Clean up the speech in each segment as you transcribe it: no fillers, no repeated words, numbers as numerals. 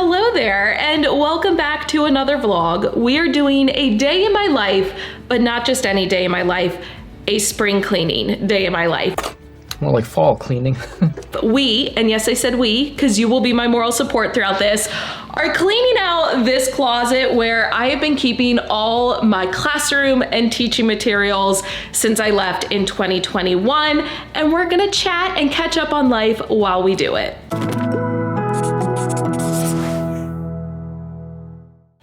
Hello there, and welcome back to another vlog. We are doing a day in my life, but not just any day in my life, a spring cleaning day in my life. More like fall cleaning. We, and yes I said we, because you will be my moral support throughout this, are cleaning out this closet where I have been keeping all my classroom and teaching materials since I left in 2021, and we're gonna chat and catch up on life while we do it.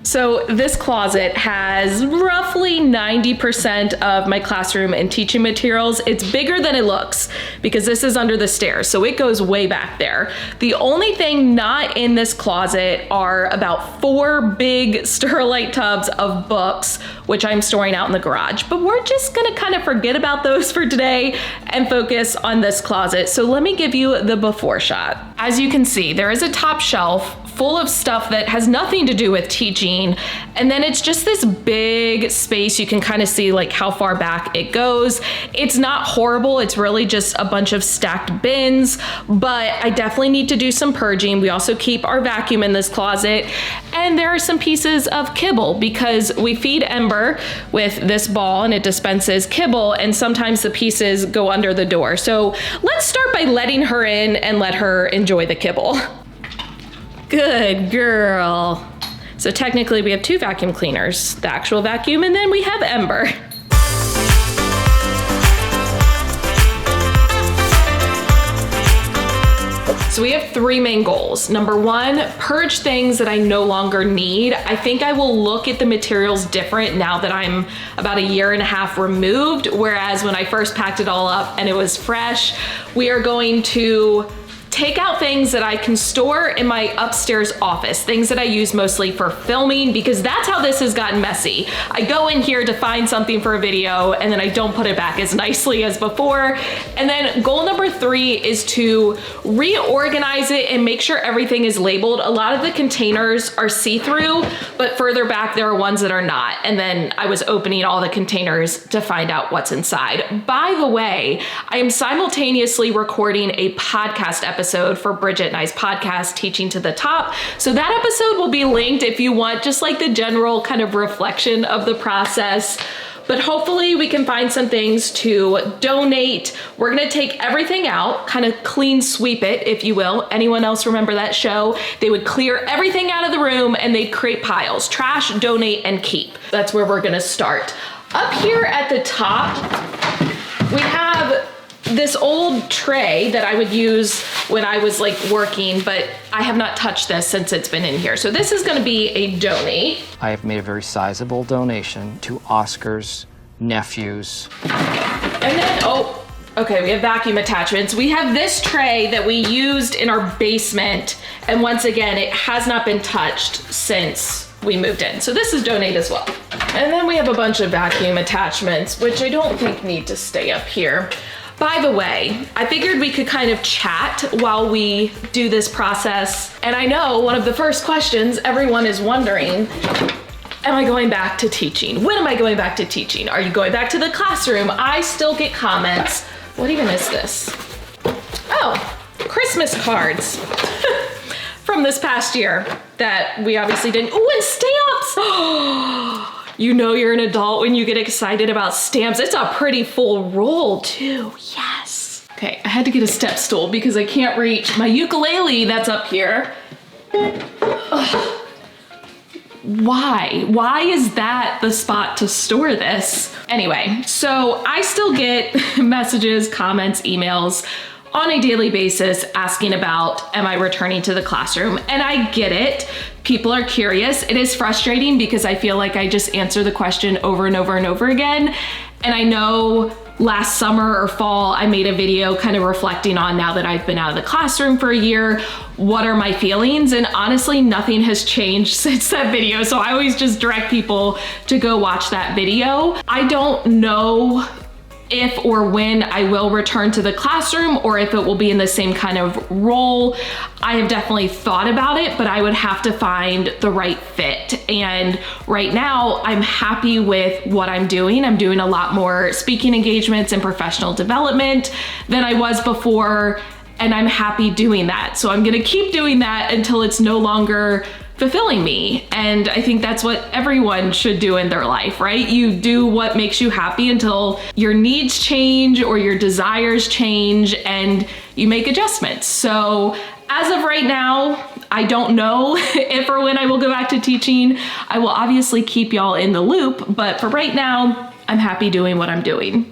So this closet has roughly 90% of my classroom and teaching materials. It's bigger than it looks because this is under the stairs, so it goes way back there. The only thing not in this closet are about 4 big Sterilite tubs of books, which I'm storing out in the garage. But we're just gonna kind of forget about those for today and focus on this closet. So let me give you the before shot. As you can see, there is a top shelf full of stuff that has nothing to do with teaching. And then it's just this big space. You can kind of see like how far back it goes. It's not horrible. It's really just a bunch of stacked bins, but I definitely need to do some purging. We also keep our vacuum in this closet. And there are some pieces of kibble because we feed Ember with this ball and it dispenses kibble, and sometimes the pieces go under the door. So let's start by letting her in and let her enjoy the kibble. Good girl. So technically we have 2 vacuum cleaners, the actual vacuum, and then we have Ember. So we have 3 main goals. Number 1, purge things that I no longer need. I think I will look at the materials different now that I'm about 1.5 years removed, whereas when I first packed it all up and it was fresh, we are going to take out things that I can store in my upstairs office, things that I use mostly for filming, because that's how this has gotten messy. I go in here to find something for a video and then I don't put it back as nicely as before. And then goal number 3 is to reorganize it and make sure everything is labeled. A lot of the containers are see-through, but further back there are ones that are not. And then I was opening all the containers to find out what's inside. By the way, I am simultaneously recording a podcast episode for Bridget and I's podcast, Teaching to the Top. So that episode will be linked if you want just like the general kind of reflection of the process. But hopefully we can find some things to donate. We're gonna take everything out, kind of clean sweep it, if you will. Anyone else remember that show? They would clear everything out of the room and they'd create piles, trash, donate, and keep. That's where we're gonna start. Up here at the top, we have this old tray that I would use when I was like working, but I have not touched this since it's been in here. So this is gonna be a donate. I have made a very sizable donation to Oscar's nephews. And then, oh, okay, we have vacuum attachments. We have this tray that we used in our basement. And once again, it has not been touched since we moved in. So this is donate as well. And then we have a bunch of vacuum attachments, which I don't think need to stay up here. By the way, I figured we could kind of chat while we do this process. And I know one of the first questions everyone is wondering, am I going back to teaching? When am I going back to teaching? Are you going back to the classroom? I still get comments. What even is this? Oh, Christmas cards from this past year that we obviously didn't. Oh, and stamps. You know you're an adult when you get excited about stamps. It's a pretty full roll too, yes. Okay, I had to get a step stool because I can't reach my ukulele that's up here. Ugh. Why is that the spot to store this? Anyway, so I still get messages, comments, emails on a daily basis asking about, am I returning to the classroom? And I get it. People are curious. It is frustrating because I feel like I just answer the question over and over and over again. And I know last summer or fall, I made a video kind of reflecting on, now that I've been out of the classroom for 1 year, what are my feelings? And honestly, nothing has changed since that video. So I always just direct people to go watch that video. I don't know if or when I will return to the classroom or if it will be in the same kind of role. I have definitely thought about it, but I would have to find the right fit. And right now I'm happy with what I'm doing. I'm doing a lot more speaking engagements and professional development than I was before. and I'm happy doing that. So I'm gonna keep doing that until it's no longer fulfilling me. And I think that's what everyone should do in their life, right? You do what makes you happy until your needs change or your desires change and you make adjustments. So as of right now, I don't know if or when I will go back to teaching. I will obviously keep y'all in the loop, but for right now, I'm happy doing what I'm doing.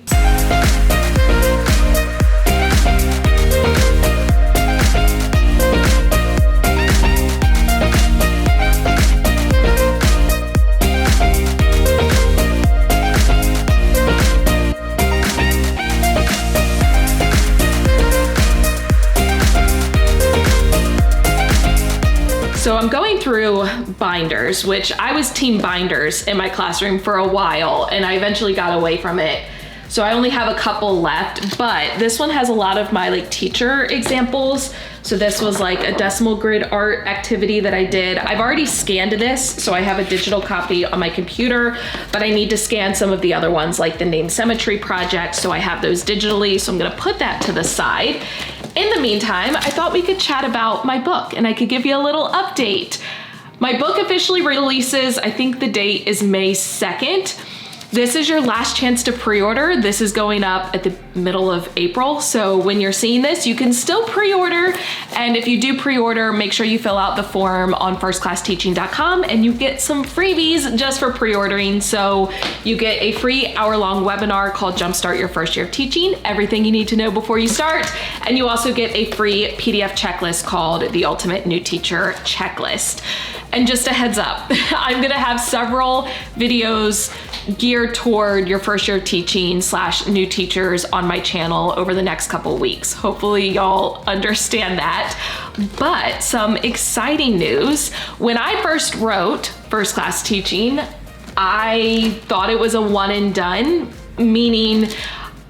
So I'm going through binders, which I was team binders in my classroom for a while, and I eventually got away from it. So I only have a couple left, but this one has a lot of my like teacher examples. So this was like a decimal grid art activity that I did. I've already scanned this, so I have a digital copy on my computer, but I need to scan some of the other ones like the name symmetry project. So I have those digitally, so I'm gonna put that to the side. In the meantime, I thought we could chat about my book and I could give you a little update. My book officially releases, I think the date is May 2nd. This is your last chance to pre-order. This is going up at the middle of April. So when you're seeing this, you can still pre-order. And if you do pre-order, make sure you fill out the form on firstclassteaching.com and you get some freebies just for pre-ordering. So you get a free hour-long webinar called Jumpstart Your First Year of Teaching, everything you need to know before you start. And you also get a free PDF checklist called the Ultimate New Teacher Checklist. And just a heads up, I'm gonna have several videos geared toward your first year of teaching / new teachers on my channel over the next couple weeks. Hopefully y'all understand that. But some exciting news. When I first wrote First Class Teaching, I thought it was a one and done, meaning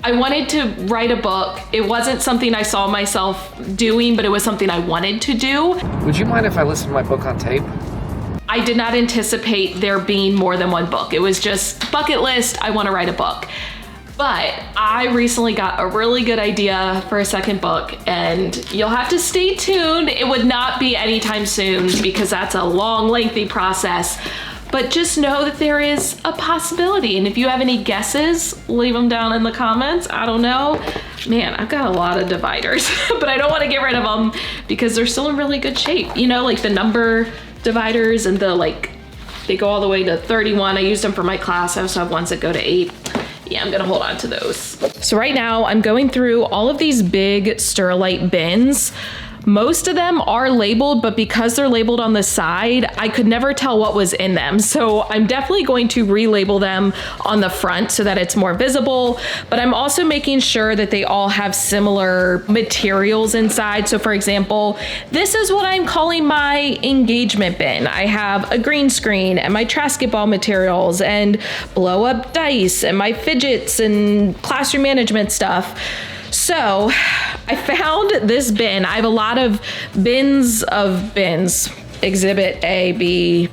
I wanted to write a book. It wasn't something I saw myself doing, but it was something I wanted to do. Would you mind if I listened to my book on tape? I did not anticipate there being more than one book. It was just bucket list, I want to write a book. But I recently got a really good idea for a second book, and you'll have to stay tuned. It would not be anytime soon because that's a long, lengthy process. But just know that there is a possibility. And if you have any guesses, leave them down in the comments. I don't know. Man, I've got a lot of dividers, but I don't want to get rid of them because they're still in really good shape. You know, like the number dividers and the like, they go all the way to 31. I used them for my class. I also have ones that go to 8. Yeah, I'm gonna hold on to those. So right now I'm going through all of these big Sterilite bins. Most of them are labeled, but because they're labeled on the side, I could never tell what was in them. So I'm definitely going to relabel them on the front so that it's more visible, but I'm also making sure that they all have similar materials inside. So for example, this is what I'm calling my engagement bin. I have a green screen and my Trasketball materials and blow up dice and my fidgets and classroom management stuff. So I found this bin. I have a lot of bins, exhibit A, B,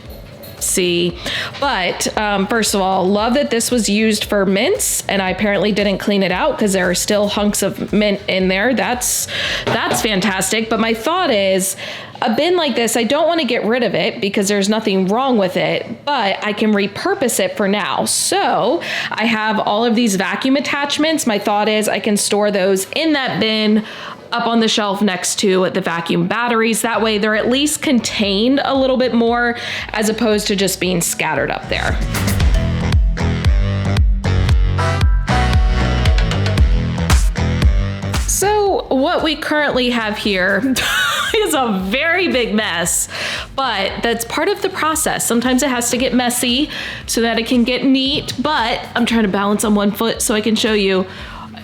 C. But first of all, love that this was used for mints, and I apparently didn't clean it out because there are still hunks of mint in there. That's fantastic. But my thought is, a bin like this, I don't want to get rid of it because there's nothing wrong with it, but I can repurpose it for now. So I have all of these vacuum attachments. My thought is I can store those in that bin up on the shelf next to the vacuum batteries. That way they're at least contained a little bit more as opposed to just being scattered up there. So what we currently have here is a very big mess, but that's part of the process. Sometimes it has to get messy so that it can get neat, but I'm trying to balance on one foot so I can show you.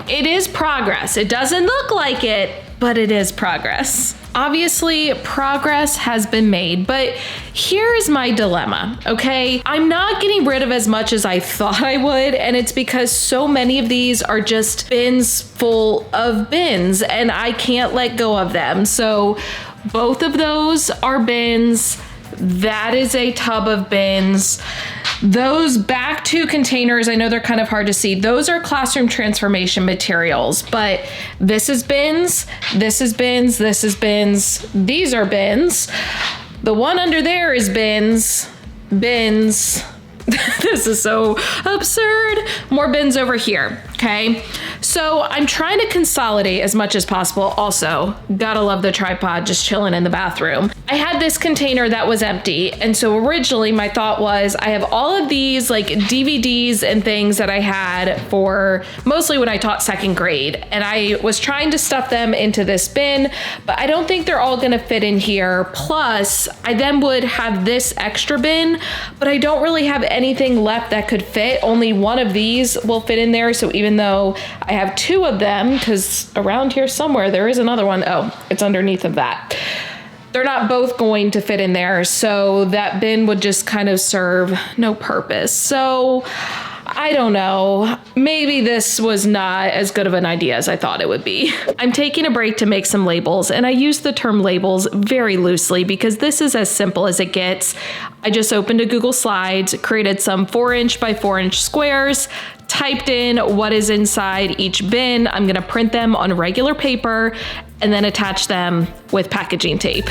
It is progress. It doesn't look like it, but it is progress. Obviously, progress has been made, but here is my dilemma, okay? I'm not getting rid of as much as I thought I would, and it's because so many of these are just bins full of bins, and I can't let go of them. So both of those are bins. That is a tub of bins. Those back two containers, I know they're kind of hard to see. Those are classroom transformation materials, but this is bins, this is bins, this is bins, these are bins. The one under there is bins, bins. This is so absurd. More bins over here, okay? So I'm trying to consolidate as much as possible. Also, gotta love the tripod just chilling in the bathroom. I had this container that was empty, and so originally my thought was I have all of these like DVDs and things that I had for mostly when I taught second grade, and I was trying to stuff them into this bin, but I don't think they're all gonna fit in here. Plus, I then would have this extra bin, but I don't really have anything left that could fit. Only one of these will fit in there, so even though I have two of them, because around here somewhere there is another one. Oh, it's underneath of that. They're not both going to fit in there, so that bin would just kind of serve no purpose. So I don't know, maybe this was not as good of an idea as I thought it would be. I'm taking a break to make some labels, and I use the term labels very loosely because this is as simple as it gets. I just opened a Google Slides, created some 4" by 4" squares, typed in what is inside each bin. I'm gonna print them on regular paper and then attach them with packaging tape.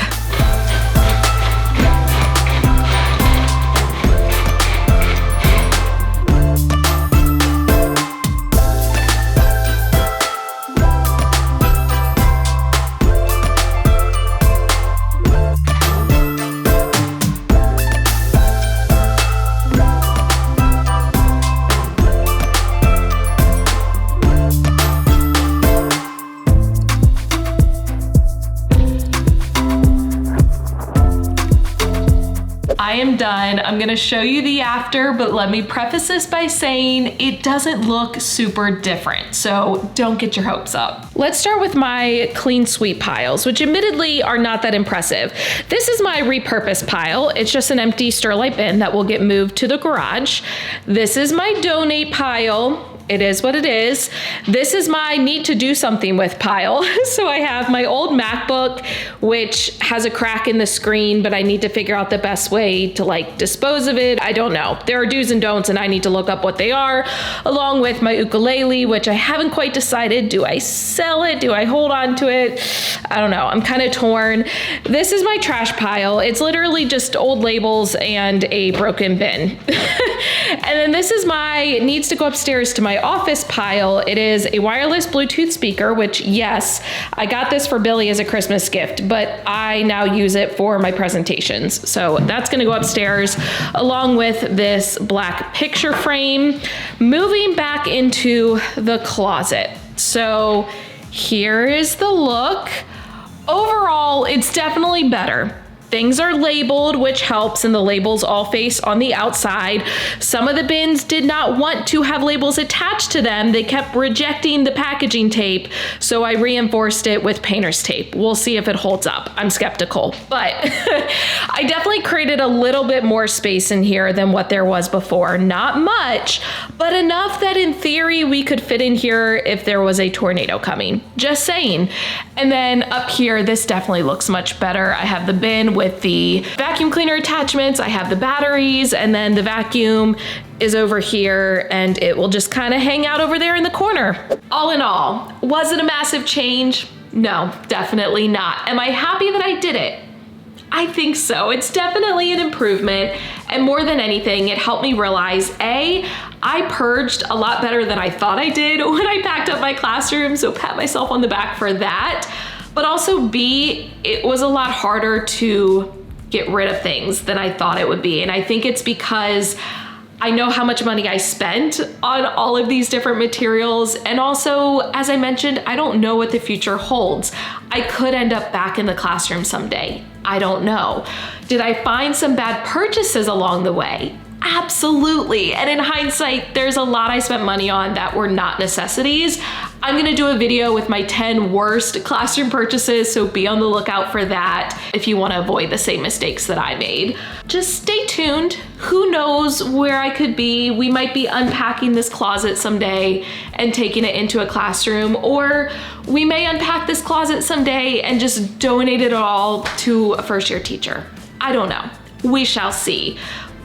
I am done. I'm gonna show you the after, but let me preface this by saying it doesn't look super different, so don't get your hopes up. Let's start with my clean sweep piles, which admittedly are not that impressive. This is my repurposed pile. It's just an empty Sterilite bin that will get moved to the garage. This is my donate pile. It is what it is. This is my need to do something with pile. So I have my old MacBook, which has a crack in the screen, but I need to figure out the best way to like dispose of it. I don't know. There are do's and don'ts, and I need to look up what they are, along with my ukulele, which I haven't quite decided. Do I sell it? Do I hold on to it? I don't know. I'm kind of torn. This is my trash pile. It's literally just old labels and a broken bin. And then this is my needs to go upstairs to my office pile. It is a wireless Bluetooth speaker, which yes, I got this for Billy as a Christmas gift, but I now use it for my presentations. So that's gonna go upstairs along with this black picture frame. Moving back into the closet. So here is the look. Overall, it's definitely better. Things are labeled, which helps, and the labels all face on the outside. Some of the bins did not want to have labels attached to them. They kept rejecting the packaging tape, so I reinforced it with painter's tape. We'll see if it holds up. I'm skeptical, but I definitely created a little bit more space in here than what there was before. Not much, but enough that in theory we could fit in here if there was a tornado coming. Just saying. And then up here, this definitely looks much better. I have the bin with the vacuum cleaner attachments, I have the batteries, and then the vacuum is over here and it will just kind of hang out over there in the corner. All in all, was it a massive change? No, definitely not. Am I happy that I did it? I think so. It's definitely an improvement, and more than anything, it helped me realize I purged a lot better than I thought I did when I packed up my classroom, so pat myself on the back for that. But also B, it was a lot harder to get rid of things than I thought it would be. And I think it's because I know how much money I spent on all of these different materials. And also, as I mentioned, I don't know what the future holds. I could end up back in the classroom someday. I don't know. Did I find some bad purchases along the way? Absolutely. And in hindsight, there's a lot I spent money on that were not necessities. I'm gonna do a video with my 10 worst classroom purchases, so be on the lookout for that if you wanna avoid the same mistakes that I made. Just stay tuned. Who knows where I could be? We might be unpacking this closet someday and taking it into a classroom, or we may unpack this closet someday and just donate it all to a first-year teacher. I don't know. We shall see.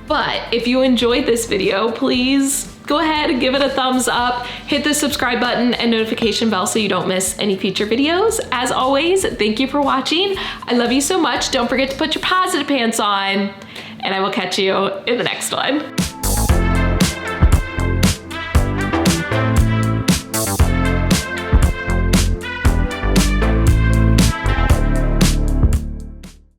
But if you enjoyed this video, please go ahead and give it a thumbs up, hit the subscribe button and notification bell so you don't miss any future videos. As always, thank you for watching. I love you so much. Don't forget to put your positive pants on, and I will catch you in the next one.